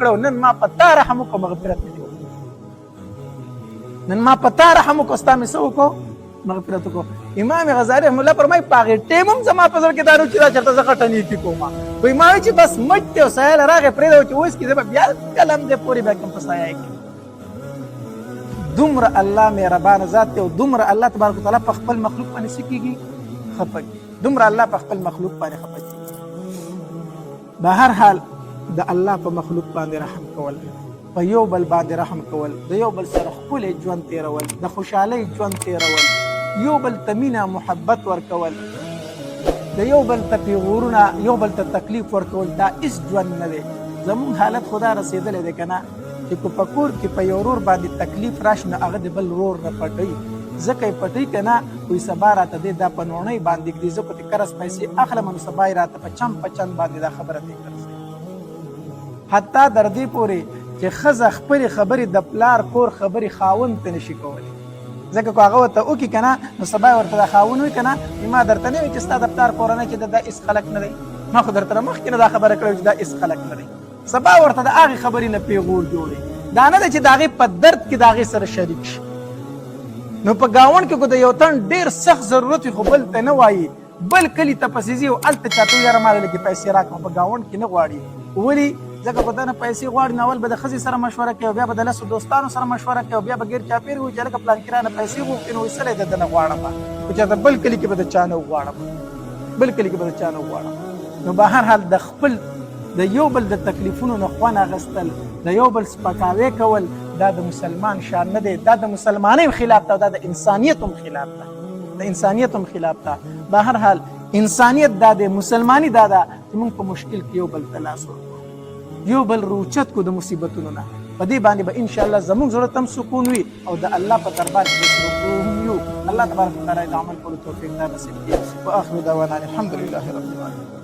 وکړو، نن ما په تا رحم وکړو، مغفرت مې دې وکړو. نن ما په تا رحم وکړو، ستا مې څه وکړو؟ مغفرت وکړو. امام غزالي رحمه الله فرمایي په هغې ټیم هم زما په زړه کې دا نه و چې دا چېرته زه غټه نیکي کوم. وایي ما وایي چې بس مټ دی او سایه له راغې پرېږده چې اوس کې زه به بیا کله هم دې پورې بیا کوم په سایه کې. دومره الله مهربانه ذات دی او دومره الله تبارک وتعالی په خپل مخلوق باندې څه کېږي؟ خفه کېږي. دومره الله په خپل مخلوق باندې خفه کېږي. به هر حال د الله په مخلوق باندې رحم کول، په یو بل باندې رحم کول، د یو بل سره ښکلی ژوند تېرول، د خوشحالۍ ژوند تېرول، یو بل ته مینه محبت ورکول، د یو بل ته پیغورونه، یو بل ته تکلیف ورکول، دا هېڅ ژوند نه دی. زمونږ حالت خو دا رسېدلی دی که نه چې که په کور کې په یو ورور باندې تکلیف راشي نو هغه د بل ورور نه پټوي. ځکه یې پټوي که نه وایي سبا راته دی دا په نوڼۍ باندې ږدي، زه خو دې قرض پیسې اخلم نو سبا یې راته په چند باندې دا خبره دې ګرځوي. حتی در دې پورې چې ښځه خپلې خبرې د پلار کور خبرې خاوند ته نشي کولی. ځکه که هغه ورته وکړي که نه نو سبا یې ورته دا خاوند وایي که نه ما درته نه وایي چې ستا د پلار کورنۍ چې دا هېڅ خلک نه دی، ما خو درته مخکې نه دا خبره کړې چې دا هېڅ خلک نه دی. سبا ورته د هغې خبرې نه پیغور جوړوي. دا نه ده چې د هغې په درد کې د هغې سره شریک شي. نو په ګاونډ کې که د یو تن ډېر سخت ضرورت وي خو بل ته نه وایي، بل کلي ته پسې ځي او هلته چاته وایي یاره ما لږې پیسې راکړه، په ګاونډ کې نه غواړي. ولې؟ ځکه که ده نه پیسې غواړي نو اول به د ښځې سره مشوره کوي او بیا به د لسو دوستانو سره مشوره کوي او بیا به ګیر چاپېر وایي چې هلکه پلانکي رانه پیسې غوښتې نو وایي څه دی د ده نه غواړم، خو چېرته بل کلي کې به د چا نه وغواړم، بل کلي کې به د چا نه وغواړم. نو به هر حال د خپل د یو بل د تکلیفونو نه خوند اخیستل، د یو بل سپکاوی کول، دا د مسلمان شان نه دی، دا د مسلمانۍ خلاف ده، دا د انسانیت هم خلاف ده، د انسانیت هم خلاف ده. به هر حال انسانیت دا دی، مسلماني دا ده چې موږ په مشکل کې یو بل ته لاس ورکړو، یو بل روچت کو د مصیبتونو نه. په دې باندې به انشاءالله زموږ زړه ته هم سکون وي او د الله په دربار کې به هم یو. الله تبارک وتعالی د عمل کولو توفیق دا نصیب کړي. واخر دعوانا الحمد لله رب العالمین.